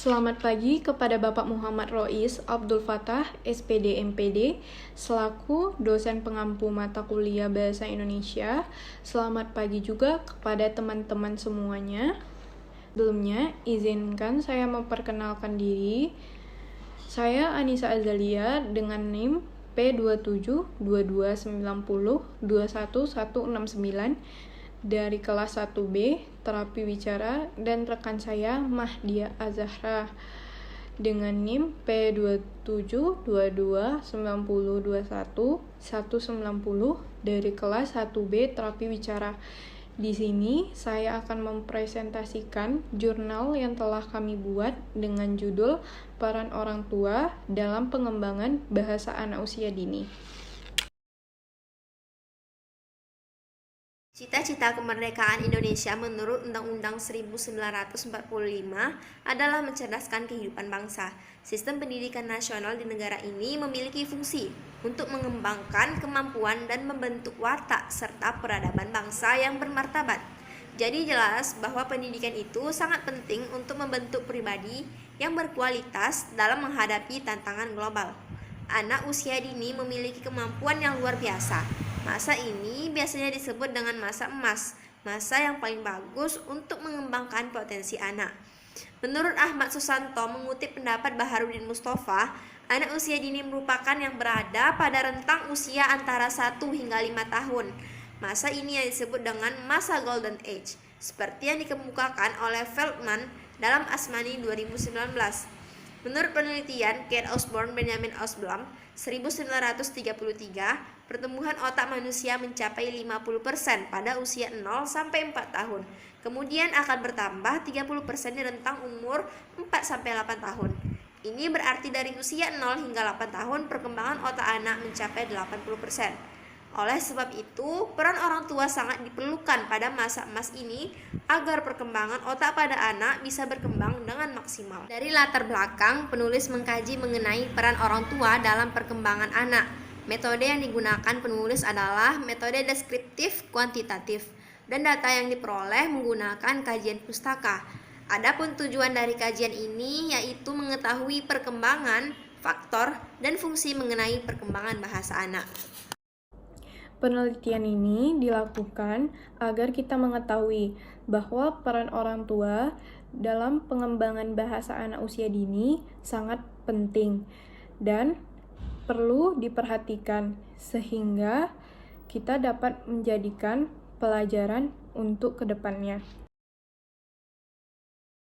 Selamat pagi kepada Bapak Muhammad Rois Abdul Fattah, SPD MPD, selaku dosen pengampu mata kuliah Bahasa Indonesia. Selamat pagi juga kepada teman-teman semuanya. Sebelumnya, izinkan saya memperkenalkan diri. Saya Anissa Azalia dengan NIM P272290211169 dari kelas 1B Terapi Bicara, dan rekan saya Mahdia Azahra dengan NIM P272290211190 dari kelas 1B Terapi Bicara. Di sini saya akan mempresentasikan jurnal yang telah kami buat dengan judul Peran Orang Tua dalam Pengembangan Bahasa Anak Usia Dini. Cita-cita kemerdekaan Indonesia menurut Undang-Undang 1945 adalah mencerdaskan kehidupan bangsa. Sistem pendidikan nasional di negara ini memiliki fungsi untuk mengembangkan kemampuan dan membentuk watak serta peradaban bangsa yang bermartabat. Jadi jelas bahwa pendidikan itu sangat penting untuk membentuk pribadi yang berkualitas dalam menghadapi tantangan global. Anak usia dini memiliki kemampuan yang luar biasa. Masa ini biasanya disebut dengan masa emas, masa yang paling bagus untuk mengembangkan potensi anak. Menurut Ahmad Susanto mengutip pendapat Baharudin Mustafa, anak usia dini merupakan yang berada pada rentang usia antara 1 hingga 5 tahun. Masa ini yang disebut dengan masa Golden Age, seperti yang dikemukakan oleh Feldman dalam Asmani 2019. Menurut penelitian Kate Osborne Benjamin Osblom 1933, pertumbuhan otak manusia mencapai 50% pada usia 0 sampai 4 tahun. Kemudian akan bertambah 30% di rentang umur 4 sampai 8 tahun. Ini berarti dari usia 0 hingga 8 tahun perkembangan otak anak mencapai 80%. Oleh sebab itu, peran orang tua sangat diperlukan pada masa emas ini agar perkembangan otak pada anak bisa berkembang dengan maksimal. Dari latar belakang, penulis mengkaji mengenai peran orang tua dalam perkembangan anak. Metode yang digunakan penulis adalah metode deskriptif kuantitatif, dan data yang diperoleh menggunakan kajian pustaka. Adapun tujuan dari kajian ini yaitu mengetahui perkembangan, faktor, dan fungsi mengenai perkembangan bahasa anak. Penelitian ini dilakukan agar kita mengetahui bahwa peran orang tua dalam pengembangan bahasa anak usia dini sangat penting dan perlu diperhatikan sehingga kita dapat menjadikan pelajaran untuk kedepannya.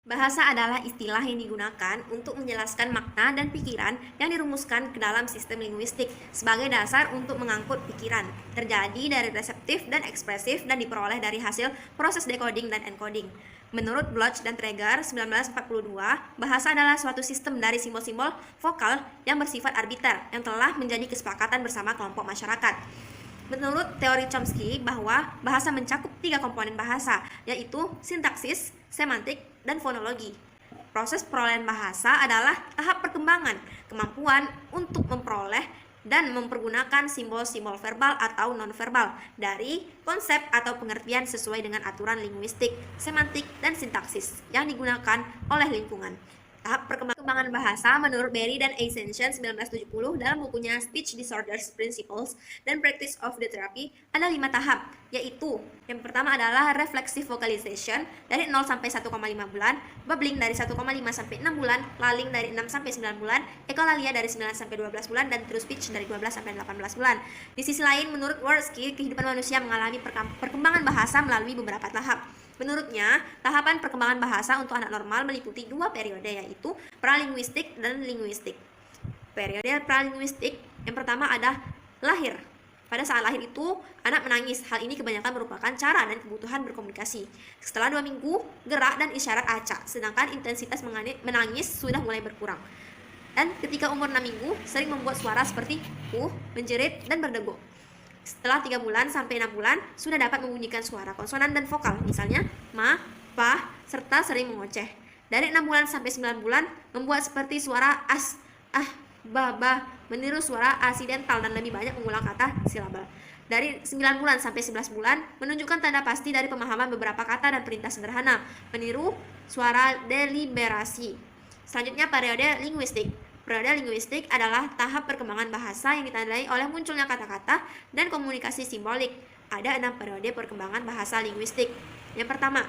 Bahasa adalah istilah yang digunakan untuk menjelaskan makna dan pikiran yang dirumuskan ke dalam sistem linguistik sebagai dasar untuk mengangkut pikiran. Terjadi dari reseptif dan ekspresif dan diperoleh dari hasil proses decoding dan encoding. Menurut Bloch dan Traeger 1942, bahasa adalah suatu sistem dari simbol-simbol vokal yang bersifat arbiter yang telah menjadi kesepakatan bersama kelompok masyarakat. Menurut teori Chomsky bahwa bahasa mencakup 3 komponen bahasa, yaitu sintaksis, semantik, dan fonologi. Proses perolehan bahasa adalah tahap perkembangan, kemampuan untuk memperoleh dan mempergunakan simbol-simbol verbal atau non-verbal dari konsep atau pengertian sesuai dengan aturan linguistik, semantik, dan sintaksis yang digunakan oleh lingkungan. Tahap perkembangan bahasa menurut Berry dan Ascension 1970 dalam bukunya Speech Disorders Principles dan Practice of the Therapy ada 5 tahap, yaitu yang pertama adalah reflexive vocalization dari 0 sampai 1,5 bulan, bubbling dari 1,5 sampai 6 bulan, laling dari 6 sampai 9 bulan, ekolalia dari 9 sampai 12 bulan, dan true speech dari 12 sampai 18 bulan. Di sisi lain, menurut Worski, kehidupan manusia mengalami perkembangan bahasa melalui beberapa tahap. Menurutnya, tahapan perkembangan bahasa untuk anak normal meliputi 2 periode, yaitu pralinguistik dan linguistik. Periode pralinguistik yang pertama ada lahir. Pada saat lahir itu, anak menangis. Hal ini kebanyakan merupakan cara dan kebutuhan berkomunikasi. Setelah 2 minggu, gerak dan isyarat acak, sedangkan intensitas menangis sudah mulai berkurang. Dan ketika umur 6 minggu, sering membuat suara seperti menjerit, dan berdeguk. Setelah 3 bulan sampai 6 bulan, sudah dapat membunyikan suara konsonan dan vokal, misalnya ma, pa, serta sering mengoceh. Dari 6 bulan sampai 9 bulan, membuat seperti suara as, ba, meniru suara asidental dan lebih banyak mengulang kata silabal. Dari 9 bulan sampai 11 bulan, menunjukkan tanda pasti dari pemahaman beberapa kata dan perintah sederhana, meniru suara deliberasi. Selanjutnya periode linguistik. Periode linguistik adalah tahap perkembangan bahasa yang ditandai oleh munculnya kata-kata dan komunikasi simbolik. Ada 6 periode perkembangan bahasa linguistik. Yang pertama,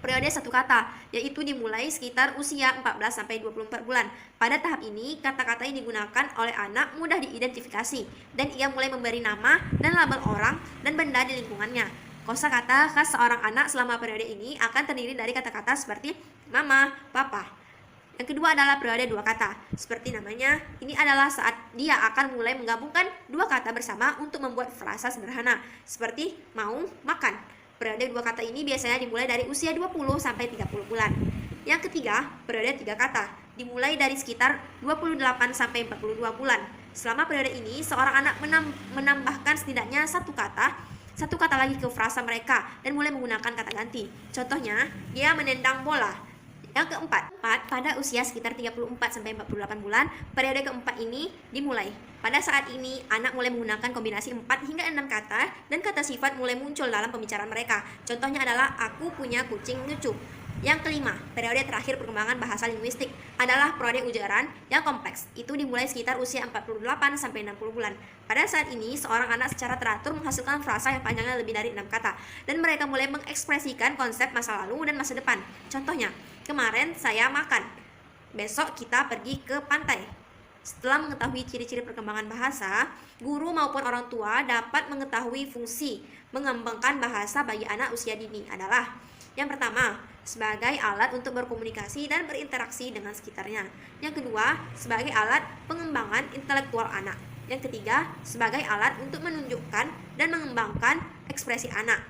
periode satu kata, yaitu dimulai sekitar usia 14-24 bulan. Pada tahap ini, kata-kata yang digunakan oleh anak mudah diidentifikasi, dan ia mulai memberi nama dan label orang dan benda di lingkungannya. Kosakata khas seorang anak selama periode ini akan terdiri dari kata-kata seperti mama, papa. Yang kedua adalah periode dua kata. Seperti namanya, ini adalah saat dia akan mulai menggabungkan dua kata bersama untuk membuat frasa sederhana, seperti mau, makan. Periode dua kata ini biasanya dimulai dari usia 20-30 bulan. Yang ketiga, periode tiga kata, dimulai dari sekitar 28-42 bulan. Selama periode ini, seorang anak menambahkan setidaknya satu kata lagi ke frasa mereka dan mulai menggunakan kata ganti. Contohnya, dia menendang bola. Yang keempat, pada usia sekitar 34-48 bulan, periode keempat ini dimulai. Pada saat ini, anak mulai menggunakan kombinasi 4 hingga 6 kata dan kata sifat mulai muncul dalam pembicaraan mereka. Contohnya adalah, aku punya kucing lucu. Yang kelima, periode terakhir perkembangan bahasa linguistik adalah periode ujaran yang kompleks. Itu dimulai sekitar usia 48-60 bulan. Pada saat ini, seorang anak secara teratur menghasilkan frasa yang panjangnya lebih dari 6 kata. Dan mereka mulai mengekspresikan konsep masa lalu dan masa depan. Contohnya, kemarin saya makan, besok kita pergi ke pantai. Setelah mengetahui ciri-ciri perkembangan bahasa, guru maupun orang tua dapat mengetahui fungsi mengembangkan bahasa bagi anak usia dini adalah: yang pertama, sebagai alat untuk berkomunikasi dan berinteraksi dengan sekitarnya. Yang kedua, sebagai alat pengembangan intelektual anak. Yang ketiga, sebagai alat untuk menunjukkan dan mengembangkan ekspresi anak.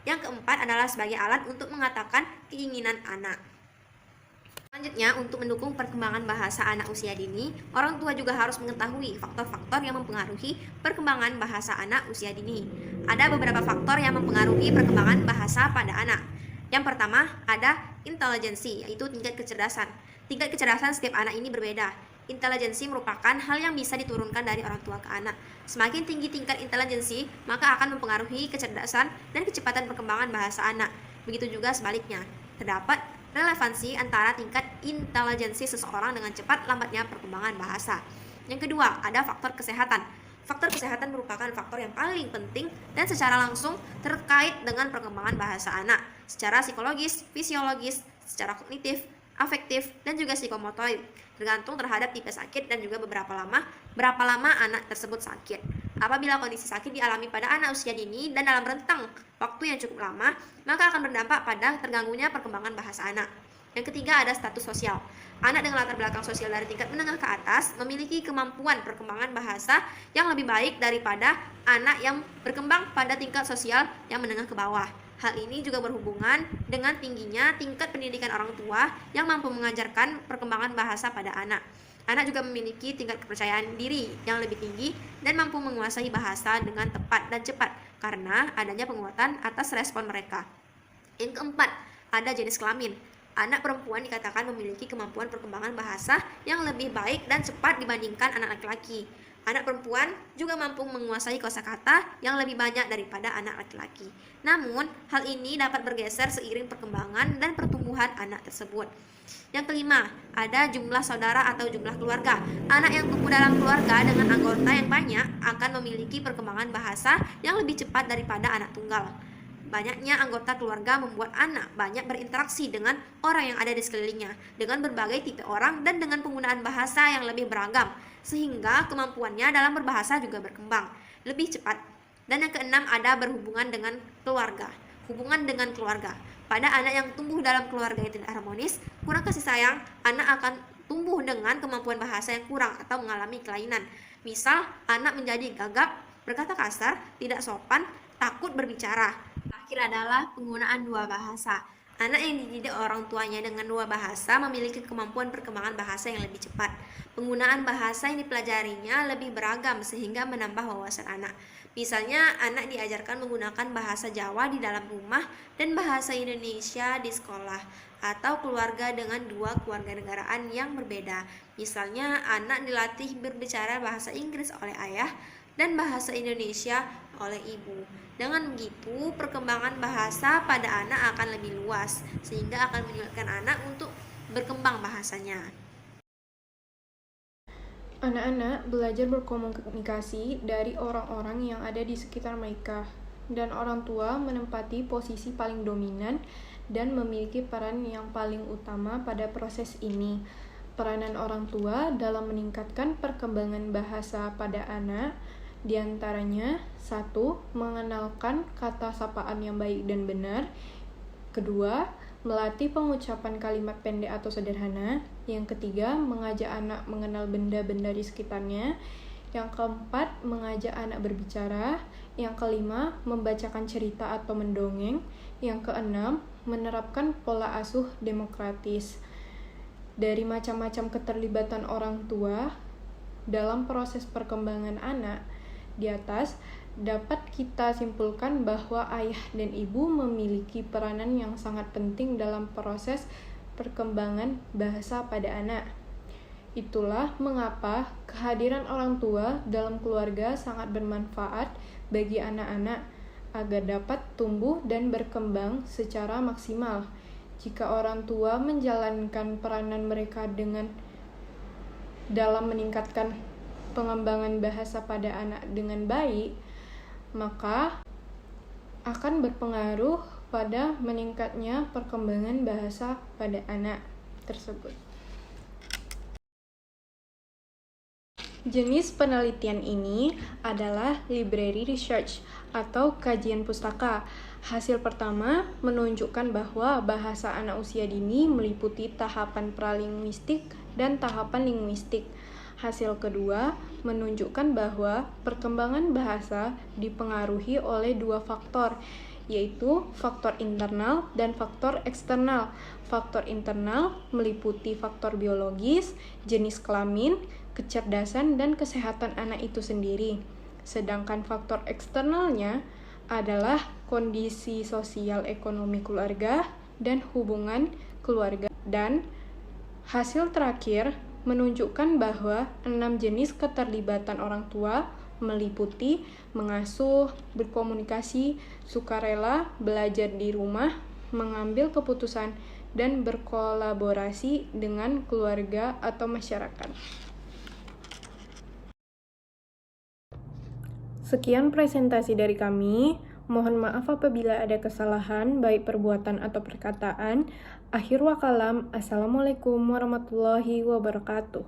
Yang keempat adalah sebagai alat untuk mengatakan keinginan anak. Selanjutnya, untuk mendukung perkembangan bahasa anak usia dini, orang tua juga harus mengetahui faktor-faktor yang mempengaruhi perkembangan bahasa anak usia dini. Ada beberapa faktor yang mempengaruhi perkembangan bahasa pada anak. Yang pertama, ada intelijensi, yaitu tingkat kecerdasan. Tingkat kecerdasan setiap anak ini berbeda. Intelijensi merupakan hal yang bisa diturunkan dari orang tua ke anak. Semakin tinggi tingkat intelijensi, maka akan mempengaruhi kecerdasan dan kecepatan perkembangan bahasa anak. Begitu juga sebaliknya. Terdapat relevansi antara tingkat intelijensi seseorang dengan cepat lambatnya perkembangan bahasa. Yang kedua, ada faktor kesehatan. Faktor kesehatan merupakan faktor yang paling penting dan secara langsung terkait dengan perkembangan bahasa anak, secara psikologis, fisiologis, secara kognitif, afektif, dan juga psikomotorik, tergantung terhadap tipe sakit dan juga berapa lama anak tersebut sakit. Apabila kondisi sakit dialami pada anak usia dini dan dalam rentang waktu yang cukup lama, maka akan berdampak pada terganggunya perkembangan bahasa anak. Yang ketiga, ada status sosial. Anak dengan latar belakang sosial dari tingkat menengah ke atas memiliki kemampuan perkembangan bahasa yang lebih baik daripada anak yang berkembang pada tingkat sosial yang menengah ke bawah. Hal ini juga berhubungan dengan tingginya tingkat pendidikan orang tua yang mampu mengajarkan perkembangan bahasa pada anak. Anak juga memiliki tingkat kepercayaan diri yang lebih tinggi dan mampu menguasai bahasa dengan tepat dan cepat karena adanya penguatan atas respon mereka. Yang keempat, ada jenis kelamin. Anak perempuan dikatakan memiliki kemampuan perkembangan bahasa yang lebih baik dan cepat dibandingkan anak laki-laki. Anak perempuan juga mampu menguasai kosakata yang lebih banyak daripada anak laki-laki. Namun, hal ini dapat bergeser seiring perkembangan dan pertumbuhan anak tersebut. Yang kelima, ada jumlah saudara atau jumlah keluarga. Anak yang tumbuh dalam keluarga dengan anggota yang banyak akan memiliki perkembangan bahasa yang lebih cepat daripada anak tunggal. Banyaknya anggota keluarga membuat anak banyak berinteraksi dengan orang yang ada di sekelilingnya, dengan berbagai tipe orang dan dengan penggunaan bahasa yang lebih beragam, sehingga kemampuannya dalam berbahasa juga berkembang lebih cepat. Dan yang keenam, ada berhubungan dengan keluarga. Hubungan dengan keluarga. Pada anak yang tumbuh dalam keluarga yang tidak harmonis, kurang kasih sayang, anak akan tumbuh dengan kemampuan bahasa yang kurang atau mengalami kelainan. Misal, anak menjadi gagap, berkata kasar, tidak sopan, takut berbicara. Akhir adalah penggunaan dua bahasa. Anak yang dididik orang tuanya dengan dua bahasa memiliki kemampuan perkembangan bahasa yang lebih cepat. Penggunaan bahasa yang dipelajarinya lebih beragam sehingga menambah wawasan anak. Misalnya, anak diajarkan menggunakan bahasa Jawa di dalam rumah dan bahasa Indonesia di sekolah, atau keluarga dengan dua kewarganegaraan yang berbeda. Misalnya, anak dilatih berbicara bahasa Inggris oleh ayah dan bahasa Indonesia oleh ibu. Dengan begitu, perkembangan bahasa pada anak akan lebih luas, sehingga akan menyulitkan anak untuk berkembang bahasanya. Anak-anak belajar berkomunikasi dari orang-orang yang ada di sekitar mereka, dan orang tua menempati posisi paling dominan dan memiliki peran yang paling utama pada proses ini. Peranan orang tua dalam meningkatkan perkembangan bahasa pada anak diantaranya: 1. Mengenalkan kata sapaan yang baik dan benar. 2. Melatih pengucapan kalimat pendek atau sederhana. Yang ketiga, mengajak anak mengenal benda-benda di sekitarnya. Yang keempat, mengajak anak berbicara. Yang kelima, membacakan cerita atau mendongeng. Yang keenam, menerapkan pola asuh demokratis. Dari macam-macam keterlibatan orang tua dalam proses perkembangan anak di atas, dapat kita simpulkan bahwa ayah dan ibu memiliki peranan yang sangat penting dalam proses perkembangan bahasa pada anak. Itulah mengapa kehadiran orang tua dalam keluarga sangat bermanfaat bagi anak-anak agar dapat tumbuh dan berkembang secara maksimal. Jika orang tua menjalankan peranan mereka dalam meningkatkan pengembangan bahasa pada anak dengan baik, maka akan berpengaruh pada meningkatnya perkembangan bahasa pada anak tersebut. Jenis penelitian ini adalah library research atau kajian pustaka. Hasil pertama menunjukkan bahwa bahasa anak usia dini meliputi tahapan pralinguistik dan tahapan linguistik. Hasil kedua menunjukkan bahwa perkembangan bahasa dipengaruhi oleh dua faktor, yaitu faktor internal dan faktor eksternal. Faktor internal meliputi faktor biologis, jenis kelamin, kecerdasan, dan kesehatan anak itu sendiri. Sedangkan faktor eksternalnya adalah kondisi sosial ekonomi keluarga dan hubungan keluarga. Dan hasil terakhir menunjukkan bahwa 6 jenis keterlibatan orang tua meliputi mengasuh, berkomunikasi, sukarela, belajar di rumah, mengambil keputusan, dan berkolaborasi dengan keluarga atau masyarakat. Sekian presentasi dari kami. Mohon maaf apabila ada kesalahan, baik perbuatan atau perkataan. Akhirul kalam, Assalamualaikum warahmatullahi wabarakatuh.